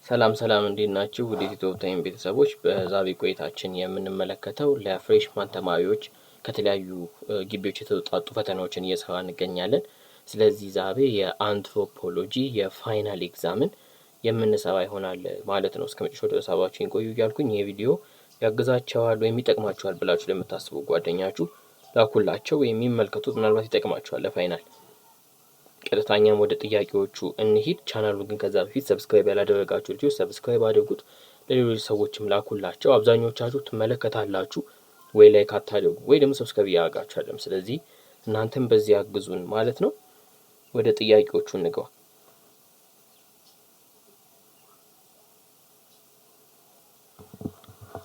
ሰላም እንዴት ናችሁ? ውድ የኢትዮፕ ታይም ቤተሰቦች በዛሬ ቆይታችን የምንመለከተው ለፍሬሽማን ተማሪዎች ከተለያዩ ግቢዎች የተውጣጡ ፈተናዎችን እየሰራ እንገኛለን። ስለዚህ ዛሬ የአንትሮፖሎጂ የፋይናል ኤግዛምን የምንሰራ ይሆናል ማለት ነው። እስከመጨረሻው ድረስ አብራችሁን ቆዩ እያልኩኝ ይሄ ቪዲዮ ያግዛቸዋል ወይም ይጠቅማቸዋል ብላችሁ ለምታስቡ ጓደኛችሁ ላኩላቸው ወይም ይመልከቱት፣ ምናልባት ይጠቅማቸዋል ለፋይናል። ቀጥታኛም ወደ ጥያቄዎቹ እንሂድ። ቻናሉን ግን ከዛ በፊት ሰብስክራይብ ያላደረጋችሁ ልጆች ሰብስክራይብ አድርጉት፣ ለሌሎች ሰዎችም ላኩላቸው። አብዛኞቻችሁ ትመለከታላችሁ ወይ ላይክ አታደርጉ ወይ ደግሞ ሰብስክራይብ ያደርጋችሁ አይደለም። ስለዚህ እናንተም በዚህ አግዙን ማለት ነው። ወደ ጥያቄዎቹ እንግባ።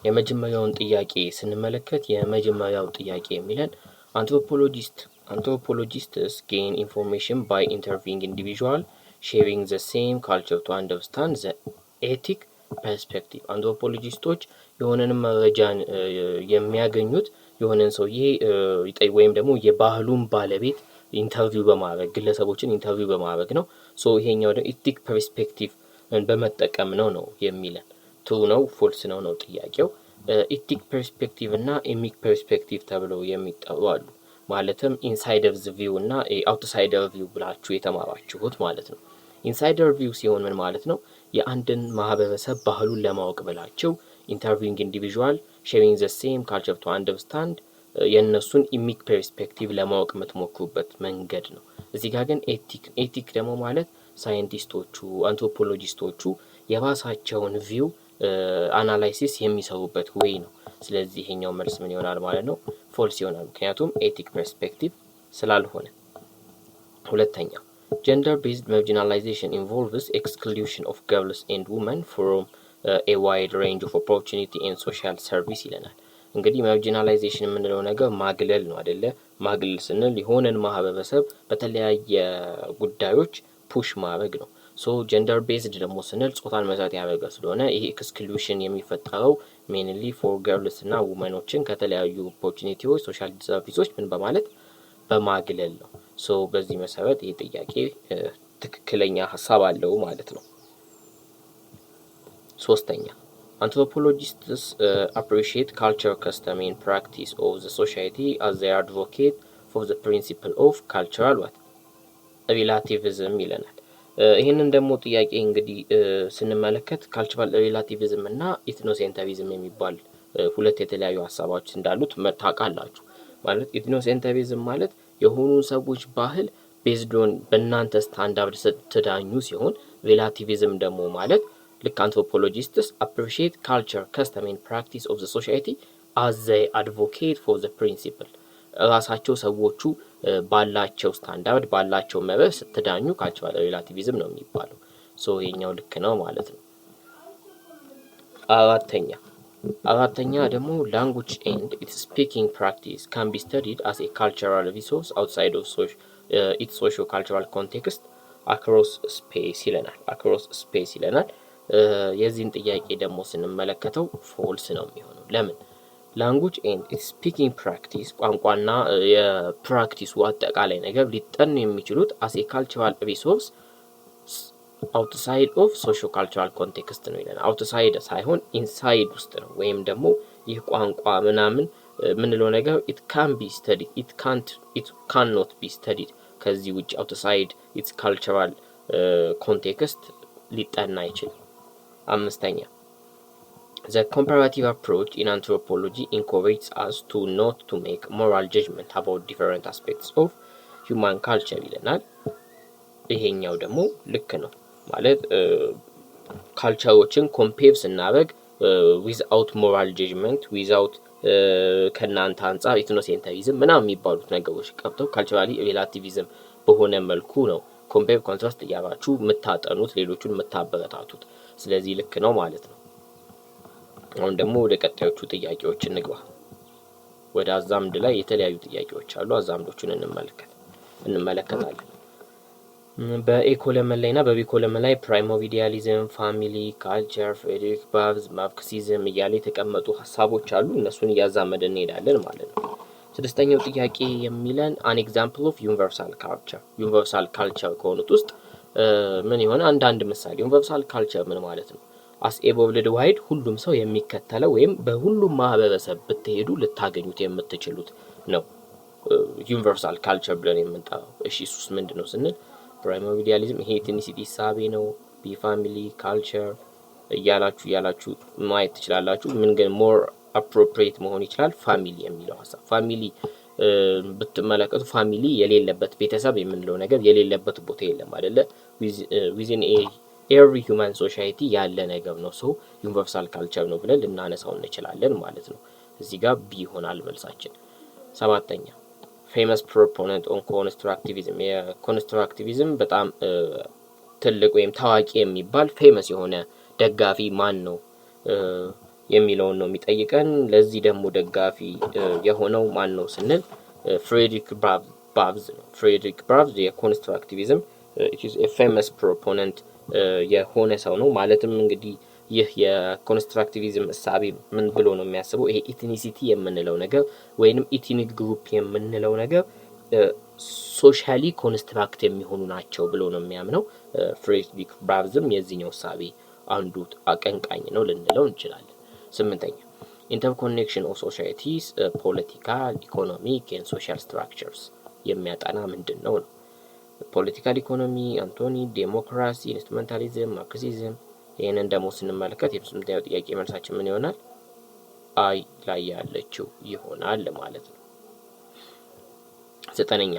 የመጀመሪያውን ጥያቄ ስንመለከት የመጀመሪያው ጥያቄ የሚለን Anthropologists gain information by interviewing individuals sharing the same culture to understand the ethic perspective. አንትሮፖሎጂስቶች የሆነን መረጃን የሚያገኙት የሆነን ሰውዬ ወይም ደግሞ የባህሉን ባለቤት ኢንተርቪው በማድረግ ግለሰቦችን ኢንተርቪው በማድረግ ነው። ይሄኛው ደግሞ ኢቲክ ፐርስፔክቲቭ በመጠቀም ነው የሚለን። ትሩ ነው ፎልስ ነው ጥያቄው። ኢቲክ ፐርስፔክቲቭ እና ኤሚክ ፐርስፔክቲቭ ተብለው የሚጠሩ አሉ። ማለትም ኢንሳይደር ቪው እና አውትሳይደር ቪው ብላችሁ የተማራችሁት ማለት ነው። ኢንሳይደር ቪው ሲሆን ምን ማለት ነው? የአንድን ማህበረሰብ ባህሉን ለማወቅ ብላችሁ ኢንተርቪዊንግ ኢንዲቪጁዋል ሼሪንግ ዘ ሴም ካልቸር ቱ አንደርስታንድ የእነሱን ኢሚክ ፐርስፔክቲቭ ለማወቅ የምትሞክሩበት መንገድ ነው። እዚህ ጋር ግን ኤቲክ ደግሞ ማለት ሳይንቲስቶቹ አንትሮፖሎጂስቶቹ የራሳቸውን ቪው አናላይሲስ የሚሰሩበት ወይ ነው። ስለዚህ ይሄኛው መልስ ምን ይሆናል ማለት ነው? ፎልስ ይሆናል፣ ምክንያቱም ኤቲክ ፐርስፔክቲቭ ስላልሆነ። ሁለተኛ ጀንደር ቤዝድ ማርጂናላይዜሽን ኢንቮልቭስ ኤክስክሉዥን ኦፍ ገርልስ ኤንድ ውመን ፍሮም ኤ ዋይድ ሬንጅ ኦፍ ኦፖርቹኒቲ ኤንድ ሶሻል ሰርቪስ ይለናል። እንግዲህ ማርጂናላይዜሽን የምንለው ነገር ማግለል ነው አይደለ? ማግለል ስንል የሆነን ማህበረሰብ በተለያየ ጉዳዮች ፑሽ ማድረግ ነው። ጀንደር ቤዝድ ደግሞ ስንል ጾታን መሰረት ያደረገ ስለሆነ ይሄ ኤክስክሉዥን የሚፈጠረው ሜንሊ ፎር ገርልስ እና ውመኖችን ከተለያዩ ኦፖርቹኒቲዎች ሶሻል ሰርቪሶች ምን በማለት በማግለል ነው። በዚህ መሰረት ይሄ ጥያቄ ትክክለኛ ሀሳብ አለው ማለት ነው። ሶስተኛ አንትሮፖሎጂስትስ appreciate culture, custom and practice of the society as they advocate for the principle of cultural relativism ይለናል። ይህንን ደግሞ ጥያቄ እንግዲህ ስንመለከት ካልቸራል ሪላቲቪዝም እና ኢትኖሴንተሪዝም የሚባል ሁለት የተለያዩ ሀሳቦች እንዳሉት ታውቃላችሁ። ማለት ኢትኖሴንተሪዝም ማለት የሆኑ ሰዎች ባህል ቤዝዶን በእናንተ ስታንዳርድ ስትዳኙ ሲሆን፣ ሪላቲቪዝም ደግሞ ማለት ልክ አንትሮፖሎጂስትስ appreciate culture, custom and practice of the society as they advocate for the principle ራሳቸው ሰዎቹ ባላቸው ስታንዳርድ ባላቸው መርህ ስትዳኙ ካልቸራል ሪላቲቪዝም ነው የሚባለው። ይሄኛው ልክ ነው ማለት ነው። አራተኛ ደግሞ language and its speaking practice can be studied as a cultural resource outside of its socio-cultural context across space ይለናል። የዚህን ጥያቄ ደግሞ ስንመለከተው ፎልስ ነው የሚሆነው። ለምን? ላንጉጅ ኤንድ ስፒኪንግ ፕራክቲስ ቋንቋና የፕራክቲሱ አጠቃላይ ነገር ሊጠኑ የሚችሉት አስ ኤ ካልቸራል ሪሶርስ አውትሳይድ ኦፍ ሶሾ ካልቸራል ኮንቴክስት ነው ይለናል። አውትሳይድ ሳይሆን ኢንሳይድ ውስጥ ነው። ወይም ደግሞ ይህ ቋንቋ ምናምን ምንለው ነገር ኢት ካን ቢ ስተዲድ ኢት ካን ኖት ቢ ስተዲድ ከዚህ ውጭ አውትሳይድ ኢትስ ካልቸራል ኮንቴክስት ሊጠና አይችልም። አምስተኛ The comparative approach in anthropology encourages us to not to make moral judgment about different aspects of human culture ይለናል። ይሄኛው ደግሞ ልክ ነው። ማለት ካልቸሮችን ኮምፔር ስናደርግ without moral judgment without ከናንተ አንፃር ኢትኖሴንተሪዝም ምናምን የሚባሉት ነገሮች ቀብተው ካልቸራሊ ሪላቲቪዝም በሆነ መልኩ ነው ኮምፔር ኮንትራስት እያባችሁ የምታጠኑት ሌሎቹን የምታበረታቱት። ስለዚህ ልክ ነው ማለት ነው። አሁን ደግሞ ወደ ቀጣዮቹ ጥያቄዎች እንግባ። ወደ አዛምድ ላይ የተለያዩ ጥያቄዎች አሉ። አዛምዶቹን እንመለከታለን። በኤኮለመን ላይና በቢኮለመን ላይ ፕራይሞቪዲያሊዝም፣ ፋሚሊ፣ ካልቸር፣ ፍሬድሪክ ባብዝ፣ ማርክሲዝም እያለ የተቀመጡ ሀሳቦች አሉ። እነሱን እያዛመድን እንሄዳለን ማለት ነው። ስድስተኛው ጥያቄ የሚለን አን ኤግዛምፕል ኦፍ ዩኒቨርሳል ካልቸር ከሆኑት ውስጥ ምን ይሆን አንዳንድ ምሳሌ ዩኒቨርሳል ካልቸር ምን ማለት ነው? አስ ኤ ወርልድ ዋይድ ሁሉም ሰው የሚከተለው ወይም በሁሉም ማህበረሰብ ብትሄዱ ልታገኙት የምትችሉት ነው ዩኒቨርሳል ካልቸር ብለን የምንጠራው። እሺ እሱስ ምንድነው ስንል ፕራይሞሪያሊዝም ይሄ ኢትኒሲቲ እሳቤ ነው። ቢ ፋሚሊ ካልቸር እያላችሁ ማየት ትችላላችሁ። ምን ግን ሞር አፕሮፕሪየት መሆን ይችላል ፋሚሊ የሚለው ሀሳብ። ፋሚሊ ብትመለከቱ ፋሚሊ የሌለበት ቤተሰብ የምንለው ነገር የሌለበት ቦታ የለም አይደለ? ዊዝን ኤቭሪ ሂውማን ሶሳይቲ ያለ ነገር ነው። ሶ ዩኒቨርሳል ካልቸር ነው ብለን ልናነሳው እንችላለን ማለት ነው። እዚህ ጋር ቢ ይሆናል መልሳችን። ሰባተኛ ፌመስ ፕሮፖነንት ኦን ኮንስትራክቲቪዝም። የኮንስትራክቲቪዝም በጣም ትልቅ ወይም ታዋቂ የሚባል ፌመስ የሆነ ደጋፊ ማን ነው የሚለውን ነው የሚጠይቀን። ለዚህ ደግሞ ደጋፊ የሆነው ማን ነው ስንል ፍሬድሪክ ባብዝ ነው። ፍሬድሪክ ባብዝ የኮንስትራክቲቪዝም it is a famous proponent የሆነ ሰው ነው። ማለትም እንግዲህ ይህ የኮንስትራክቲቪዝም እሳቤ ምን ብሎ ነው የሚያስበው? ይሄ ኢትኒሲቲ የምንለው ነገር ወይንም ኢትኒክ ግሩፕ የምንለው ነገር ሶሻሊ ኮንስትራክት የሚሆኑ ናቸው ብሎ ነው የሚያምነው። ፍሬድሪክ ባብዝም የዚህኛው እሳቤ አንዱ አቀንቃኝ ነው ልንለው እንችላለን። ስምንተኛ ኢንተርኮኔክሽን ኦፍ ሶሳይቲስ ፖለቲካል ኢኮኖሚክ ኤንድ ሶሻል ስትራክቸርስ የሚያጠና ምንድን ነው ነው። ፖለቲካል ኢኮኖሚ፣ አንቶኒ፣ ዴሞክራሲ፣ ኢንስትሩሜንታሊዝም፣ ማርክሲዝም። ይህንን ደግሞ ስንመለከት የስምንተኛው ጥያቄ መልሳችን ምን ይሆናል? አይ ላይ ያለችው ይሆናል ማለት ነው። ዘጠነኛ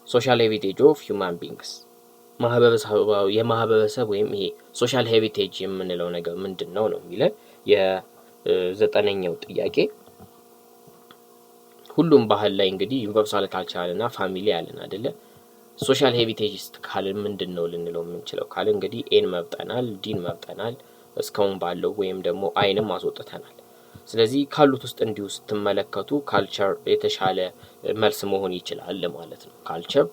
ሶሻል ሄሪቴጅ ኦፍ ሂውማን ቢንግስ። የማህበረሰብ ወይም ይሄ ሶሻል ሄሪቴጅ የምንለው ነገር ምንድን ነው ነው የሚለን የዘጠነኛው ጥያቄ። ሁሉም ባህል ላይ እንግዲህ ዩኒቨርሳል ካልቸር እና ፋሚሊ ያለን አይደለ? ሶሻል ሄሪቴጅስት ካልን ምንድን ነው ልንለው የምንችለው ካልን እንግዲህ ኤን መርጠናል፣ ዲን መርጠናል፣ እስካሁን ባለው ወይም ደግሞ አይንም አስወጥተናል። ስለዚህ ካሉት ውስጥ እንዲሁ ስትመለከቱ ካልቸር የተሻለ መልስ መሆን ይችላል ማለት ነው። ካልቸር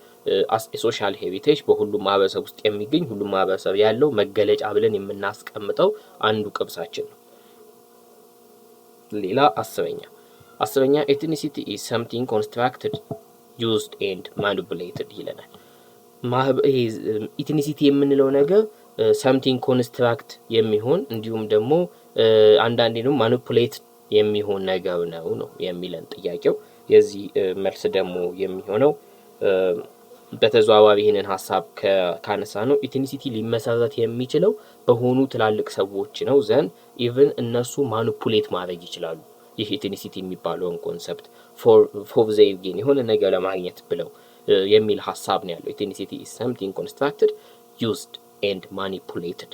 አስ ሶሻል ሄሪቴጅ በሁሉም ማህበረሰብ ውስጥ የሚገኝ ሁሉም ማህበረሰብ ያለው መገለጫ ብለን የምናስቀምጠው አንዱ ቅርሳችን ነው። ሌላ አስረኛ ኤትኒሲቲ ኢዝ ሰምቲንግ ኮንስትራክትድ ዩዝድ ኤንድ ማኒፑሌትድ ይለናል። ኢትኒሲቲ የምንለው ነገር ሰምቲንግ ኮንስትራክት የሚሆን እንዲሁም ደግሞ አንዳንዴ ደግሞ ማኒፑሌት የሚሆን ነገር ነው የሚለን ጥያቄው። የዚህ መልስ ደግሞ የሚሆነው በተዘዋዋሪ ይህንን ሀሳብ ካነሳ ነው ኢትኒሲቲ ሊመሰረት የሚችለው በሆኑ ትላልቅ ሰዎች ነው ዘንድ ኢቭን እነሱ ማኒፑሌት ማድረግ ይችላሉ። ይህ ኢትኒሲቲ የሚባለውን ኮንሰፕት ፎር ዜር ጌን የሆነ ነገር ለማግኘት ብለው የሚል ሀሳብ ነው ያለው። ኢትኒሲቲ ኢዝ ሰምቲንግ ኮንስትራክትድ ዩዝድ ኤንድ ማኒፑሌትድ።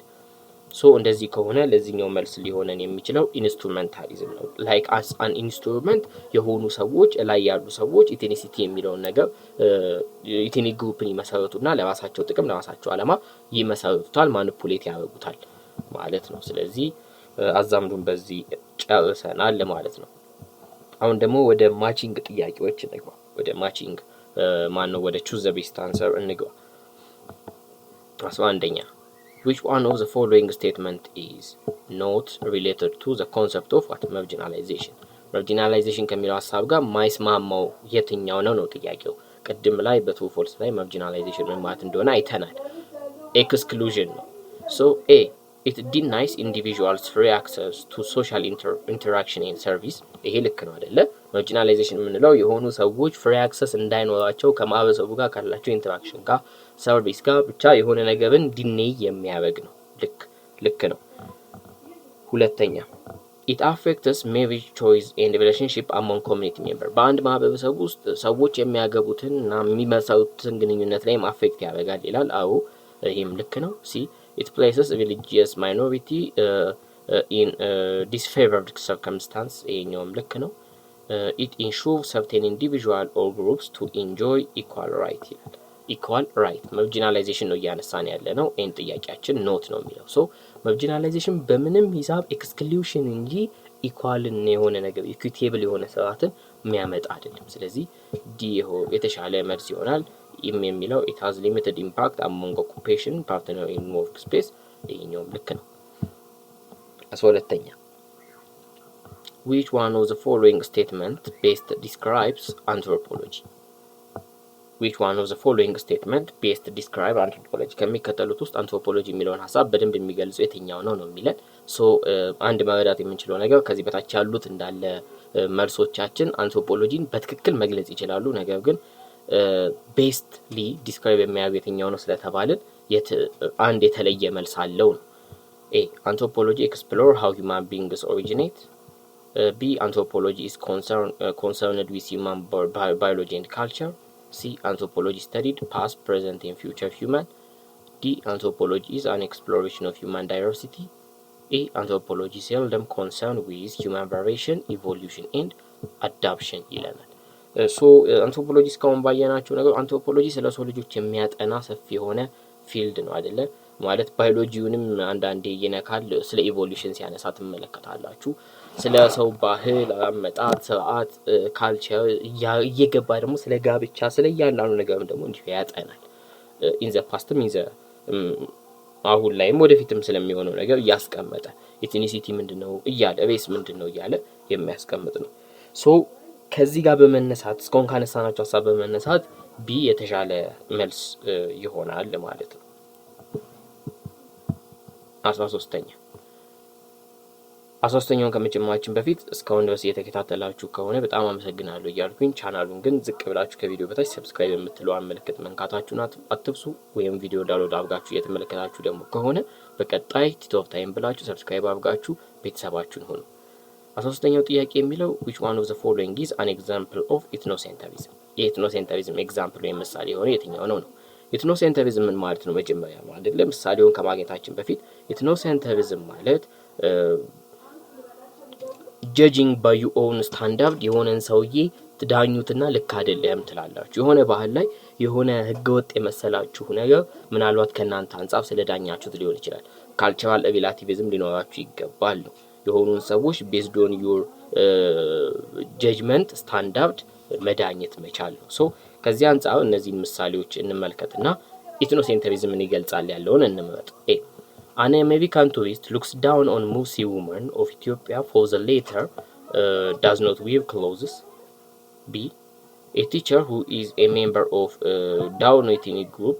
ሶ እንደዚህ ከሆነ ለዚህኛው መልስ ሊሆነን የሚችለው ኢንስትሩሜንታሊዝም ነው። ላይክ አስ አን ኢንስትሩመንት የሆኑ ሰዎች ላይ ያሉ ሰዎች ኢትኒሲቲ የሚለውን ነገር ኢትኒክ ግሩፕን ይመሰረቱና ለራሳቸው ጥቅም ለራሳቸው ዓላማ ይመሰረቱታል፣ ማኒፑሌት ያደርጉታል ማለት ነው። ስለዚህ አዛምዱን በዚህ ጨርሰናል ማለት ነው። አሁን ደግሞ ወደ ማቺንግ ጥያቄዎች እንግባ። ወደ ማቺንግ ወደ ቹዝ ዘ ቤስት አንሰር እንግባ። 11ኛ which one of the following statement is not related to the concept of what marginalization? marginalization ከሚለው ሀሳብ ጋር ማይስማማው የትኛው ነው ጥያቄው። ቅድም ላይ በትሩ ፎልስ ላይ marginalization ምን ማለት እንደሆነ አይተናል። ኤክስክሉዥን ነው። so a it denies individuals free access to social interaction and service። ይሄ ልክ ነው አይደለ? marginalization የምንለው የሆኑ ሰዎች ፍሪ አክሰስ እንዳይኖራቸው ከማህበረሰቡ ጋር ካላቸው ኢንተራክሽን ጋር ሰርቪስ ጋር ብቻ የሆነ ነገርን ዲኔይ የሚያደርግ ነው። ልክ ነው። ሁለተኛ it affects marriage choice and relationship among community members። በአንድ ማህበረሰብ ውስጥ ሰዎች የሚያገቡትን እና የሚመሰርቱትን ግንኙነት ላይ አፌክት ያደርጋል ይላል። አዎ ይሄም ልክ ነው። ሲ it places religious minority in disfavored circumstance። ይሄኛውም ልክ ነው። it ensures certain individual or groups to enjoy equal right ይላል። ኢኳል ራይት ማርጂናላይዜሽን ነው እያነሳን ያለ ነው። ይህን ጥያቄያችን ኖት ነው የሚለው። ሶ ማርጂናላይዜሽን በምንም ሂሳብ ኤክስክሉሽን እንጂ ኢኳልን የሆነ ነገር ኢኩዊቴብል የሆነ ስርዓትን የሚያመጣ አይደለም። ስለዚህ ዲ የተሻለ መልስ ይሆናል። ኢም የሚለው it has limited impact among occupation partner in work space። ይሄኛውም ልክ ነው። 12ኛ which one of the following statement best describes anthropology? which one of the following statement best describe anthropology ከሚከተሉት ውስጥ አንትሮፖሎጂ የሚለውን ሀሳብ በደንብ የሚገልጸው የትኛው ነው የሚለን። ሶ አንድ መረዳት የምንችለው ነገር ከዚህ በታች ያሉት እንዳለ መልሶቻችን አንትሮፖሎጂን በትክክል መግለጽ ይችላሉ። ነገር ግን ቤስትሊ ዲስክራይብ የሚያደርግ የትኛው ነው ስለተባልን አንድ የተለየ መልስ አለው ነው። A. Anthropology explore how human beings originate. B. Anthropology is concerned with human biology and culture. C. Anthropology studied past, present, and future human. D. Anthropology is an exploration of human diversity. A. Anthropology seldom concerned with human variation, evolution, and adaptation ይለናል። ሶ አንትሮፖሎጂ እስካሁን ባየናቸው ነገር አንትሮፖሎጂ ስለ ሰው ልጆች የሚያጠና ሰፊ የሆነ ፊልድ ነው አይደለ? ማለት ባዮሎጂውንም አንዳንዴ ይነካል። ስለ ኢቮሉሽን ሲያነሳ ትመለከታላችሁ። ስለ ሰው ባህል፣ አመጣጥ፣ ስርዓት፣ ካልቸር እየገባ ደግሞ ስለ ጋብቻ ስለ እያንዳንዱ ነገር ደግሞ እንዲሁ ያጠናል። ኢን ዘ ፓስትም ኢን ዘ አሁን ላይም ወደፊትም ስለሚሆነው ነገር እያስቀመጠ ኢትኒሲቲ ምንድነው እያለ ሬስ ምንድነው እያለ የሚያስቀምጥ ነው። ሶ ከዚህ ጋር በመነሳት እስካሁን ካነሳናቸው ሀሳብ በመነሳት ቢ የተሻለ መልስ ይሆናል ማለት ነው። 13ኛውን ከመጀመራችን በፊት እስካሁን ድረስ እየተከታተላችሁ ከሆነ በጣም አመሰግናለሁ እያልኩኝ ቻናሉን ግን ዝቅ ብላችሁ ከቪዲዮ በታች ሰብስክራይብ የምትለዋን ምልክት መንካታችሁን አትርሱ። ወይም ቪዲዮ ዳውንሎድ አድርጋችሁ እየተመለከታችሁ ደግሞ ከሆነ በቀጣይ ቲቶ ኦፍ ታይም ብላችሁ ሰብስክራይብ አድርጋችሁ ቤተሰባችሁን ሁኑ። 13ኛው ጥያቄ የሚለው which one of the following is an example of ethnocentrism? የኤትኖሴንተሪዝም ኤግዛምፕል ወይም ምሳሌ የሆነ የትኛው ነው? ኤትኖሴንተሪዝም ምን ማለት ነው? መጀመሪያ ነው አይደለ? ምሳሌውን ከማግኘታችን በፊት ኤትኖሴንተሪዝም ማለት judging by your own standard የሆነን ሰውዬ ትዳኙትና ልክ አይደለም ትላላችሁ። የሆነ ባህል ላይ የሆነ ህገወጥ የመሰላችሁ ነገር ምናልባት ከናንተ አንጻር ስለዳኛችሁት ሊሆን ይችላል። ካልቸራል ሪላቲቪዝም ሊኖራችሁ ይገባል። የሆኑን ሰዎች based on your judgment standard መዳኘት መቻል ነው። ሶ ከዚህ አንጻር እነዚህን ምሳሌዎች እንመልከትና ኢትኖሴንተሪዝምን ይገልጻል ያለውን እንመረጥ። An American tourist looks down on Musi woman of Ethiopia for the latter does not wear clothes. B. A teacher who is a member of down ethnic group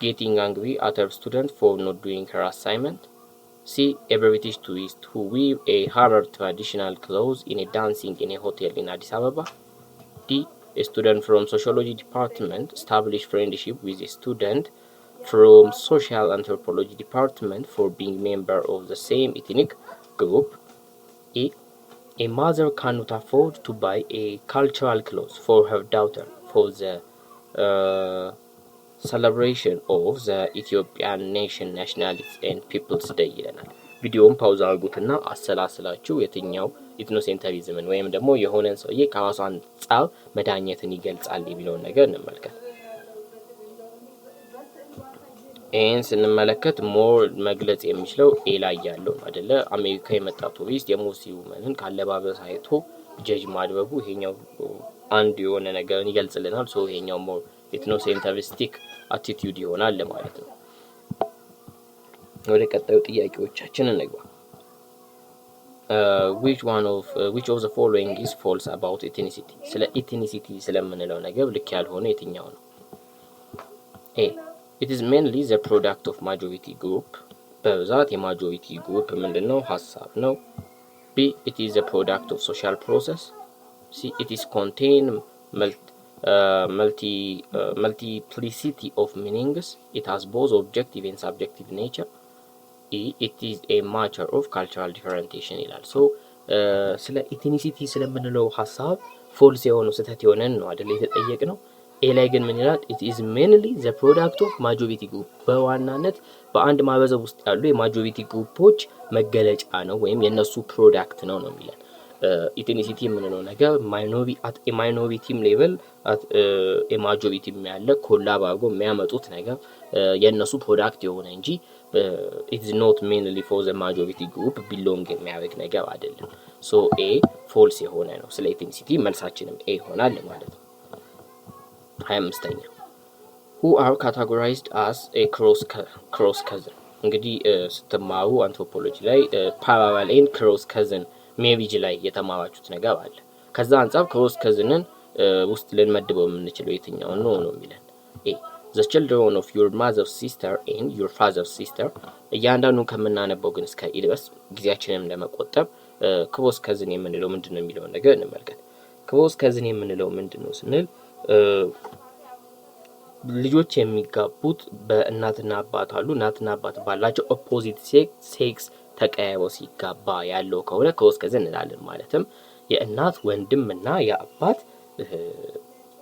getting angry at her student for not doing her assignment. C. A British tourist who wear a Harvard traditional clothes in a dancing in a hotel in Addis Ababa. D. A student from sociology department established friendship with a student from social anthropology department for being member of the same ethnic group. A mother cannot afford to buy a cultural clothes for her daughter for the celebration of the Ethiopian nationalities and people's day ይለናል። ቪዲዮውን ፓውዝ አድርጉትና አሰላስላችሁ የትኛው ኢትኖሴንተሪዝምን ወይም ደግሞ የሆነን ሰውዬ ከራሱ አንጻር መዳኘትን ይገልጻል የሚለውን ነገር እንመልከት። ይህን ስንመለከት ሞር መግለጽ የሚችለው ኤ ላይ ያለው አይደለ? አሜሪካ የመጣ ቱሪስት የሙርሲ ውመንን ካለባበስ አይቶ ጀጅ ማድረጉ ይሄኛው አንድ የሆነ ነገርን ይገልጽልናል። ሶ ይሄኛው ሞር ኢትኖሴንተሪስቲክ አቲቲዩድ ይሆናል ማለት ነው። ወደ ቀጣዩ ጥያቄዎቻችን እንግባ። which of the following is false about ethnicity? ስለ ኢትኒሲቲ ስለምንለው ነገር ልክ ያልሆነ የትኛው ነው? A. It is mainly the product of majority group. በብዛት የማጆሪቲ ግሩፕ ምንድነው? ሀሳብ ነው። B. It is a product of social process. C. It is contain multiplicity of meanings. It has both objective and subjective nature. E. It is a matter of cultural differentiation ይላል። ሶ ስለ ኢትኒሲቲ ስለምንለው ሀሳብ ፎልስ የሆነው ስህተት የሆነን ነው አይደል የተጠየቅነው። ኤ ላይ ግን ምን ይላል? it is mainly the product of majority group በዋናነት በአንድ ማህበረሰብ ውስጥ ያሉ የማጆሪቲ ግሩፖች መገለጫ ነው ወይም የነሱ ፕሮዳክት ነው የሚለን። ኢትኒሲቲ የምንለው ነገር ማይኖሪቲም ሌቭል የማጆሪቲም ያለ ኮላብ አድርጎ የሚያመጡት ነገር የነሱ ፕሮዳክት የሆነ እንጂ it is not mainly for the majority group belong የሚያደርግ ነገር አይደለም። ሶ ኤ ፎልስ የሆነ ነው። ስለ ኢትኒሲቲ መልሳችንም ኤ ይሆናል ማለት ነው። 25ኛ who are categorized as a cross cousin። እንግዲህ ስትማሩ አንትሮፖሎጂ ላይ ፓራላል ኤንድ ክሮስ ከዝን ሜሪጅ ላይ የተማራችሁት ነገር አለ። ከዛ አንጻር ክሮስ ከዝንን ውስጥ ልንመድበው የምንችለው የትኛውን ነው የሚለን። ኤ the children of your mother's sister and your father's sister። እያንዳንዱን ከምናነበው ግን እስከ ኢ ድረስ ጊዜያችንን ለመቆጠብ ክሎዝ ከዝን የምንለው ምንድነው የሚለውን ነገር እንመልከት። ክሎዝ ከዝን የምንለው ምንድነው ስንል ልጆች የሚጋቡት በእናትና አባት አሉ። እናትና አባት ባላቸው ኦፖዚት ሴክስ ተቀያይበው ሲጋባ ያለው ከሆነ ክሎዝ ከዝን እንላለን። ማለትም የእናት ወንድምና የአባት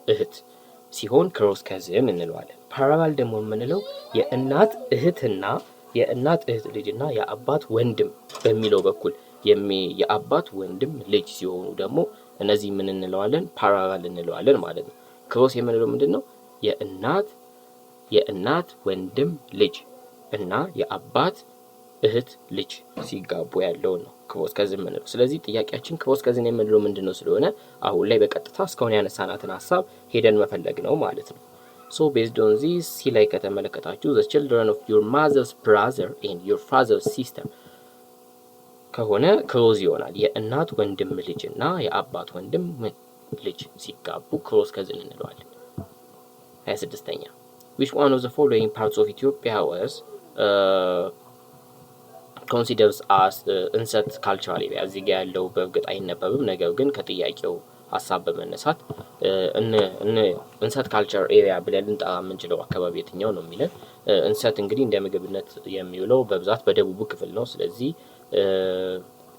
እህት ሲሆን ክሎዝ ከዝን እንለዋለን። ፓራላል ደግሞ የምንለው የእናት እህትና የእናት እህት ልጅና የአባት ወንድም በሚለው በኩል የአባት ወንድም ልጅ ሲሆኑ ደግሞ እነዚህ ምን እንለዋለን? ፓራላል እንለዋለን ማለት ነው። ክሎዝ የምንለው ምንድነው? የእናት ወንድም ልጅ እና የአባት እህት ልጅ ሲጋቡ ያለው ነው ክሎዝ ከዝን የምንለው። ስለዚህ ጥያቄያችን ክሎዝ ከዝን የምንለው ምንድነው ስለሆነ አሁን ላይ በቀጥታ እስካሁን ያነሳናትን ሀሳብ ሄደን መፈለግ ነው ማለት ነው። So based on this ሲ ላይ ከተመለከታችሁ the children of your mother's brother and your father's sister ከሆነ ክሎዝ ይሆናል። የእናት ወንድም ልጅ እና የአባት ወንድም ልጅ ሲጋቡ ክሎዝ ከዝን እንለዋለን። 26ኛ which one of the following parts of Ethiopia was considers as እንሰት ካልቸራል ኤሪያ። እዚህ ጋር ያለው በእርግጥ አይነበብም፣ ነገር ግን ከጥያቄው ሀሳብ በመነሳት እንሰት ካልቸር ኤሪያ ብለን ልንጠራ የምንችለው አካባቢ የትኛው ነው የሚለን። እንሰት እንግዲህ እንደ ምግብነት የሚውለው በብዛት በደቡቡ ክፍል ነው። ስለዚህ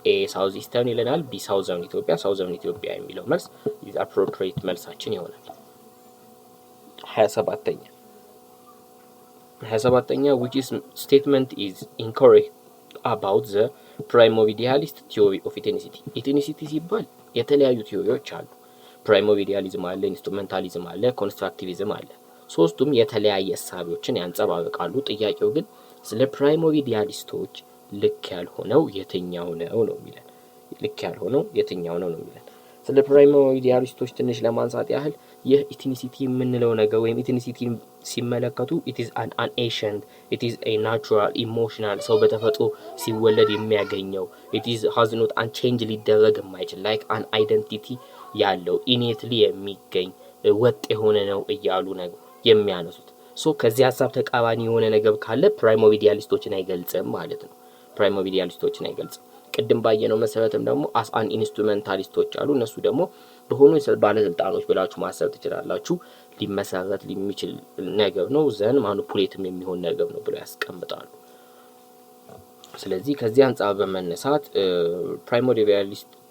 ኤ ሳውዝ ኢስተርን ይለናል፣ ቢ ሳውዘርን ኢትዮጵያ። ሳውዘርን ኢትዮጵያ የሚለው መልስ አፕሮፕሪየት መልሳችን ይሆናል። 27ኛ which is statement is incorrect about the primordialist theory of ethnicity። ethnicity ሲባል የተለያዩ ቲዮሪዎች አሉ። ፕራይሞሪዲያሊዝም አለ፣ ኢንስትሩሜንታሊዝም አለ፣ ኮንስትራክቲቪዝም አለ። ሶስቱም የተለያየ እሳቤዎችን ያንጸባርቃሉ። ጥያቄው ግን ስለ ፕራይሞሪዲያሊስቶች ልክ ያልሆነው የትኛው ነው የሚለን። ልክ ያልሆነው የትኛው ነው የሚለን። ስለ ፕራይሞሪዲያሊስቶች ትንሽ ለማንሳት ያህል ይህ ኢትኒሲቲ የምንለው ነገር ወይም ኢትኒሲቲ ሲመለከቱ it is an ancient, it is a natural, emotional ሰው በተፈጥሮ ሲወለድ የሚያገኘው it is has not unchanged ሊደረግ የማይችል like an identity ያለው innately የሚገኝ ወጥ የሆነ ነው እያሉ ነው የሚያነሱት። ሶ ከዚህ ሀሳብ ተቃራኒ የሆነ ነገር ካለ ፕራይሞሪዲያሊስቶችን አይገልጽም ማለት ነው። ፕራይሞሪዲያሊስቶችን አይገልጽም። ቅድም ባየነው መሰረትም ደግሞ አስ አን ኢንስትሩሜንታሊስቶች አሉ። እነሱ ደግሞ በሆኑ ባለስልጣኖች ብላችሁ ማሰብ ትችላላችሁ። ሊመሰረት የሚችል ነገር ነው፣ ዘን ማኒፑሌትም የሚሆን ነገር ነው ብለው ያስቀምጣሉ። ስለዚህ ከዚህ አንጻር በመነሳት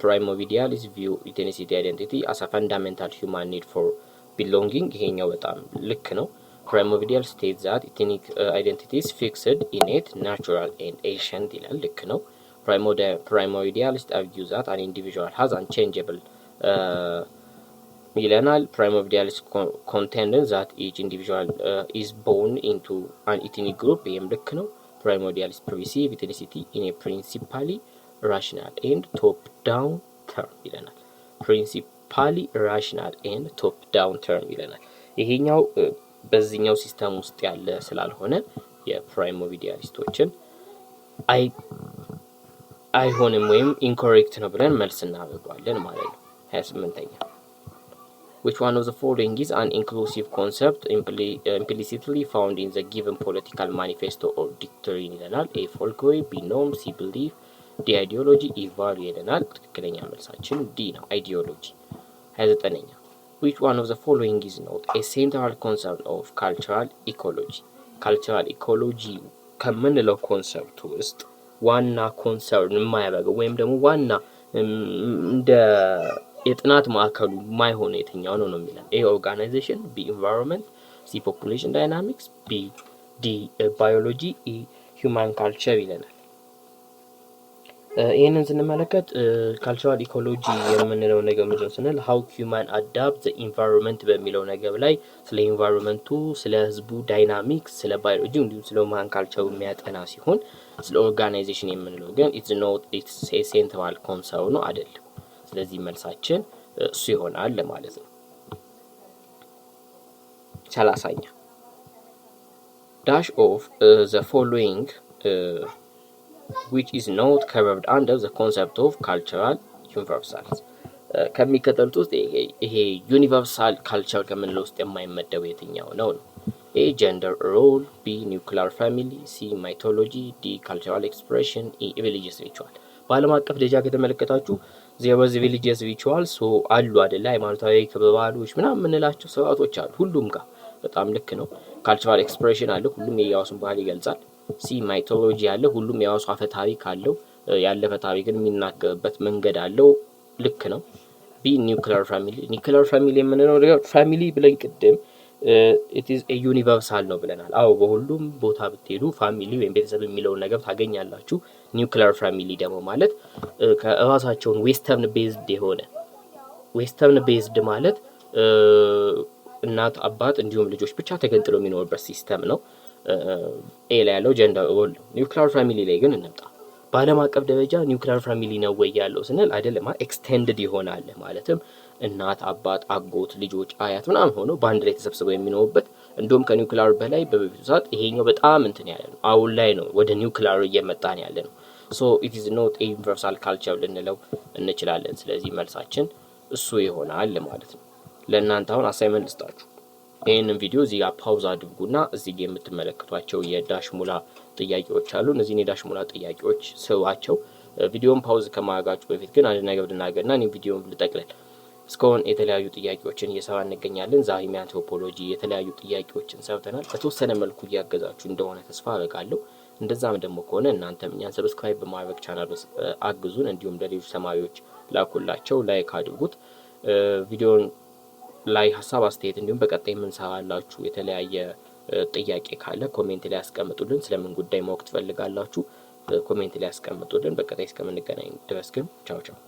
primordialist view ethnicity identity as a fundamental human need for belonging ይሄኛው በጣም ልክ ነው። primordial states that ethnic identities fixed, innate, natural and ancient ይላል። ልክ ነው። primordialist argue that an individual has unchangeable ይለናል። primordialist contend that each individual is born into an ethnic group ይህም ልክ ነው። primordialist perceive ethnicity in a principally rational and top down term ይለናል። principally rational and top down term ይለናል። ይሄኛው በዚህኛው ሲስተም ውስጥ ያለ ስላልሆነ የፕራይሞሪዲያሊስቶችን አይሆንም ወይም ኢንኮሬክት ነው ብለን መልስ እናደርጋለን ማለት ነው። 28ኛ which one of the following is an inclusive concept implicitly found in the given political manifesto or doctrine ይለናል። a folklore, b norm, c belief, d ideology, e value ይለናል። ትክክለኛ መልሳችን d ነው፣ አይዲዮሎጂ። 29ኛ which one of the following is not a central concern of cultural ecology። cultural ecology ከምንለው ኮንሰፕት ውስጥ ዋና ኮንሰርን የማያደርገው ወይም ደግሞ ዋና እንደ የጥናት ማዕከሉ የማይሆን የትኛው ነው የሚለን። ኤ ኦርጋናይዜሽን፣ ቢ ኢንቫይሮንመንት፣ ሲ ፖፑሌሽን ዳይናሚክስ፣ ዲ ባዮሎጂ፣ ኢ ሂውማን ካልቸር ይለናል። ይህንን ስንመለከት ካልቸራል ኢኮሎጂ የምንለው ነገር ምንድነው ስንል ሃው ሂውማን አዳፕት ዘ ኢንቫይሮንመንት በሚለው ነገር ላይ ስለ ኢንቫይሮንመንቱ፣ ስለ ህዝቡ ዳይናሚክስ፣ ስለ ባዮሎጂ እንዲሁም ስለ ሂውማን ካልቸሩ የሚያጠና ሲሆን ስለ ኦርጋናይዜሽን የምንለው ግን ኢትስ ሴንትራል ኮንሰርን ነው አይደለም። ስለዚህ መልሳችን እሱ ይሆናል ማለት ነው። 30ኛ dash of the following which is not covered under the concept of cultural universals ከሚከተሉት ውስጥ ይሄ ዩኒቨርሳል ካልቸር ከምንለው ውስጥ የማይመደው የትኛው ነው? ኤ ጀንደር ሮል፣ ቢ ኒውክሊር ፋሚሊ፣ ሲ ማይቶሎጂ፣ ዲ ካልቸራል ኤክስፕሬሽን፣ ኢ ሪሊጂየስ ሪቹዋል። በዓለም አቀፍ ደረጃ ከተመለከታችሁ ዜሮዝ ሪሊጂየስ ሪቹዋልስ አሉ አይደለ? ሃይማኖታዊ ክብረ በዓሎች ምናምን የምንላቸው ስርዓቶች አሉ ሁሉም ጋር በጣም ልክ ነው። ካልቸራል ኤክስፕሬሽን አለ፣ ሁሉም የራሱን ባህል ይገልጻል። ሲ ማይቶሎጂ አለ፣ ሁሉም የራሱ አፈ ታሪክ አለው፣ ያለፈ ታሪክን የሚናገርበት መንገድ አለው፣ ልክ ነው። ቢ ኒውክሊር ፋሚሊ። ኒውክሊር ፋሚሊ የምንለው ፋሚሊ ብለን ቅድም ኢት ኢዝ ኤ ዩኒቨርሳል ነው ብለናል። አዎ በሁሉም ቦታ ብትሄዱ ፋሚሊ ወይም ቤተሰብ የሚለውን ነገር ታገኛላችሁ። ኒውክሊር ፋሚሊ ደግሞ ማለት ከራሳቸውን ዌስተርን ቤዝድ የሆነ ዌስተርን ቤዝድ ማለት እናት አባት እንዲሁም ልጆች ብቻ ተገንጥለው የሚኖርበት ሲስተም ነው። ኤ ላይ ያለው ጀንደር ሮል ነው። ኒውክሊር ፋሚሊ ላይ ግን እንምጣ። በዓለም አቀፍ ደረጃ ኒውክሊር ፋሚሊ ነው ወይ ያለው ስንል አይደለም፣ ኤክስቴንድድ ይሆናል። ማለትም እናት አባት አጎት ልጆች አያት ምናምን ሆነው በአንድ ላይ ተሰብስበው የሚኖሩበት እንዲሁም ከኒውክሊር በላይ በበፊቱ ሰዓት ይሄኛው በጣም እንትን ያለ ነው። አሁን ላይ ነው ወደ ኒውክሊር እየመጣን ያለ ነው። ሶ ኢት ኢዝ ኖት ኤ ዩኒቨርሳል ካልቸር ልንለው እንችላለን። ስለዚህ መልሳችን እሱ ይሆናል ማለት ነው። ለእናንተ አሁን አሳይመንት ልስጣችሁ። ይህንን ቪዲዮ እዚህ ጋር ፓውዝ አድርጉና እዚህ ጋር የምትመለከቷቸው የዳሽ ሙላ ጥያቄዎች አሉ። እነዚህን የዳሽ ሙላ ጥያቄዎች ስሯቸው። ቪዲዮን ፓውዝ ከማድረጋችሁ በፊት ግን አንድ ነገር ልናገርና እኔ ቪዲዮን ልጠቅልል። እስካሁን የተለያዩ ጥያቄዎችን እየሰራ እንገኛለን። ዛሬም የአንትሮፖሎጂ የተለያዩ ጥያቄዎችን ሰርተናል። በተወሰነ መልኩ እያገዛችሁ እንደሆነ ተስፋ አደርጋለሁ። እንደዛም ደግሞ ከሆነ እናንተም እኛን ሰብስክራይብ በማድረግ ቻናል ውስጥ አግዙን። እንዲሁም ለሌሎች ተማሪዎች ላኩላቸው፣ ላይክ አድርጉት። ቪዲዮን ላይ ሀሳብ አስተያየት፣ እንዲሁም በቀጣይ የምንሰራላችሁ የተለያየ ጥያቄ ካለ ኮሜንት ላይ ያስቀምጡልን። ስለምን ጉዳይ ማወቅ ትፈልጋላችሁ? ኮሜንት ላይ ያስቀምጡልን። በቀጣይ እስከምንገናኝ ድረስ ግን ቻው ቻው።